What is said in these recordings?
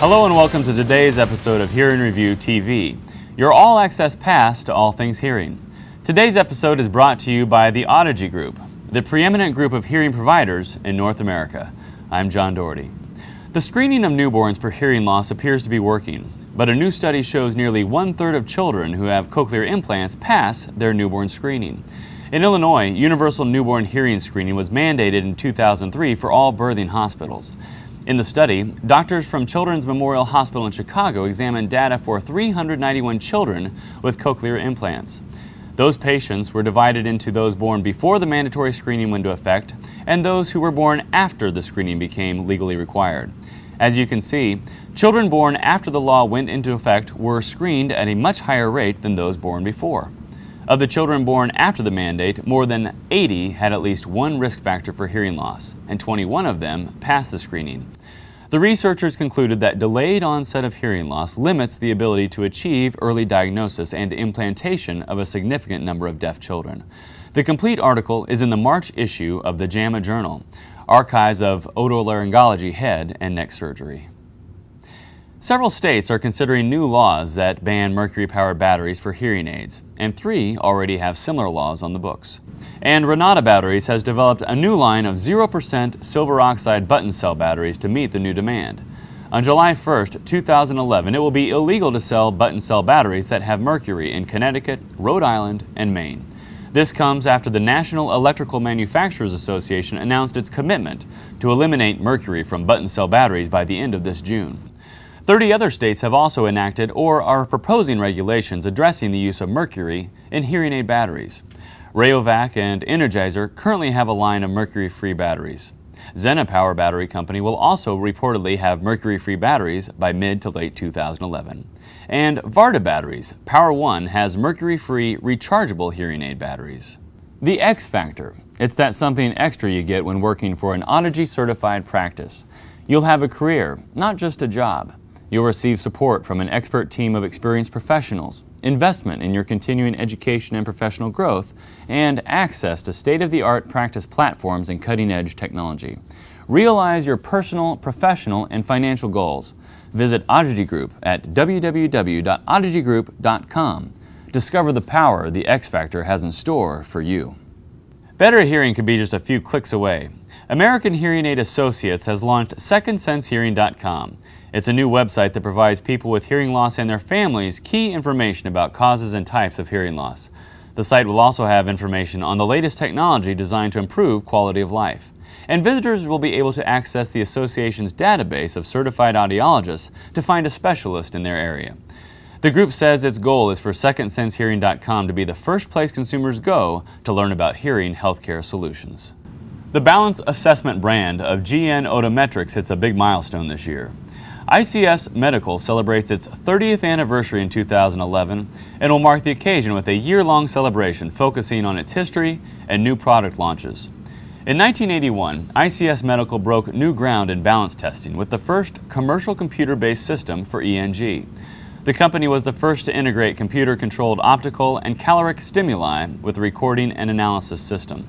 Hello and welcome to today's episode of Hearing Review TV, your all-access pass to all things hearing. Today's episode is brought to you by the Audigy Group, the preeminent group of hearing providers in North America. I'm John Doherty. The screening of newborns for hearing loss appears to be working, but a new study shows nearly 1/3 of children who have cochlear implants pass their newborn screening. In Illinois, universal newborn hearing screening was mandated in 2003 for all birthing hospitals. In the study, doctors from Children's Memorial Hospital in Chicago examined data for 391 children with cochlear implants. Those patients were divided into those born before the mandatory screening went into effect and those who were born after the screening became legally required. As you can see, children born after the law went into effect were screened at a much higher rate than those born before. Of the children born after the mandate, more than 80 had at least one risk factor for hearing loss, and 21 of them passed the screening. The researchers concluded that delayed onset of hearing loss limits the ability to achieve early diagnosis and implantation of a significant number of deaf children. The complete article is in the March issue of the JAMA Journal, Archives of Otolaryngology Head and Neck Surgery. Several states are considering new laws that ban mercury-powered batteries for hearing aids, and 3 already have similar laws on the books. And Renata Batteries has developed a new line of 0% silver oxide button cell batteries to meet the new demand. On July 1st, 2011, it will be illegal to sell button cell batteries that have mercury in Connecticut, Rhode Island, and Maine. This comes after the National Electrical Manufacturers Association announced its commitment to eliminate mercury from button cell batteries by the end of this June. 30 other states have also enacted or are proposing regulations addressing the use of mercury in hearing aid batteries. Rayovac and Energizer currently have a line of mercury-free batteries. Zena Power Battery Company will also reportedly have mercury-free batteries by mid to late 2011. And Varta Batteries, Power One, has mercury-free rechargeable hearing aid batteries. The X Factor. It's that something extra you get when working for an Audigy certified practice. You'll have a career, not just a job. You'll receive support from an expert team of experienced professionals, investment in your continuing education and professional growth, and access to state-of-the-art practice platforms and cutting-edge technology. Realize your personal, professional, and financial goals. Visit Audigy Group at www.audigygroup.com. Discover the power the X Factor has in store for you. Better hearing could be just a few clicks away. American Hearing Aid Associates has launched SecondSenseHearing.com. It's a new website that provides people with hearing loss and their families key information about causes and types of hearing loss. The site will also have information on the latest technology designed to improve quality of life. And visitors will be able to access the association's database of certified audiologists to find a specialist in their area. The group says its goal is for SecondSenseHearing.com to be the first place consumers go to learn about hearing healthcare solutions. The Balance Assessment brand of GN Otometrics hits a big milestone this year. ICS Medical celebrates its 30th anniversary in 2011 and will mark the occasion with a year-long celebration focusing on its history and new product launches. In 1981, ICS Medical broke new ground in balance testing with the first commercial computer-based system for ENG. The company was the first to integrate computer-controlled optical and caloric stimuli with the recording and analysis system.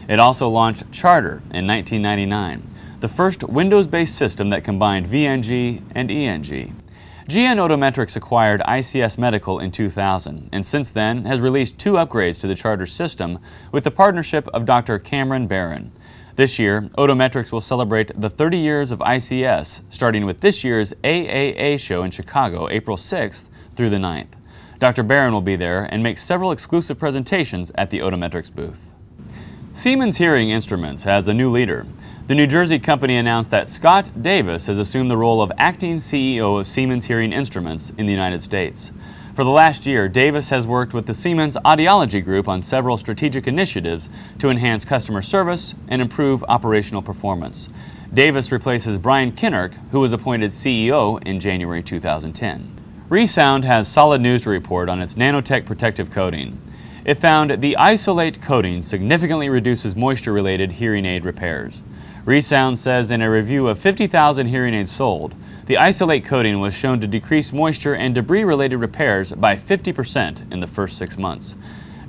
It also launched Charter in 1999. The first Windows-based system that combined VNG and ENG. GN Otometrics acquired ICS Medical in 2000 and since then has released 2 upgrades to the Charter system with the partnership of Dr. Cameron Barron. This year, Otometrics will celebrate the 30 years of ICS, starting with this year's AAA show in Chicago, April 6th through the 9th. Dr. Barron will be there and make several exclusive presentations at the Otometrics booth. Siemens Hearing Instruments has a new leader. The New Jersey company announced that Scott Davis has assumed the role of acting CEO of Siemens Hearing Instruments in the United States. For the last year, Davis has worked with the Siemens Audiology Group on several strategic initiatives to enhance customer service and improve operational performance. Davis replaces Brian Kinnerk, who was appointed CEO in January 2010. ReSound has solid news to report on its nanotech protective coating. It found the Isolate coating significantly reduces moisture-related hearing aid repairs. ReSound says in a review of 50,000 hearing aids sold, the Isolate coating was shown to decrease moisture and debris-related repairs by 50% in the first 6 months.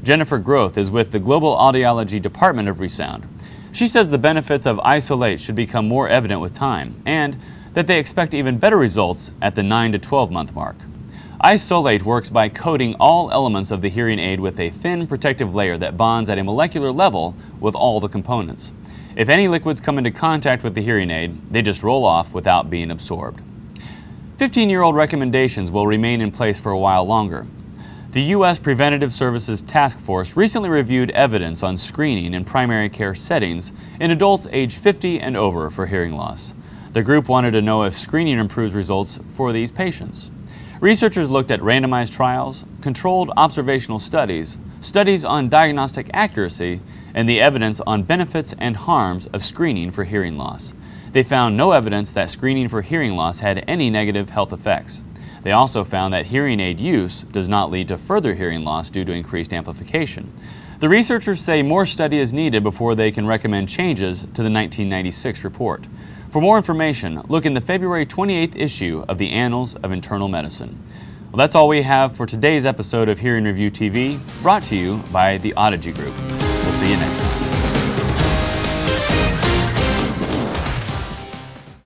Jennifer Groth is with the Global Audiology Department of ReSound. She says the benefits of Isolate should become more evident with time, and that they expect even better results at the 9 to 12 month mark. Isolate works by coating all elements of the hearing aid with a thin protective layer that bonds at a molecular level with all the components. If any liquids come into contact with the hearing aid, they just roll off without being absorbed. 15-year-old recommendations will remain in place for a while longer. The U.S. Preventative Services Task Force recently reviewed evidence on screening in primary care settings in adults age 50 and over for hearing loss. The group wanted to know if screening improves results for these patients. Researchers looked at randomized trials, controlled observational studies, studies on diagnostic accuracy, and the evidence on benefits and harms of screening for hearing loss. They found no evidence that screening for hearing loss had any negative health effects. They also found that hearing aid use does not lead to further hearing loss due to increased amplification. The researchers say more study is needed before they can recommend changes to the 1996 report. For more information, look in the February 28th issue of the Annals of Internal Medicine. Well, that's all we have for today's episode of Hearing Review TV, brought to you by the Audigy Group. We'll see you next time.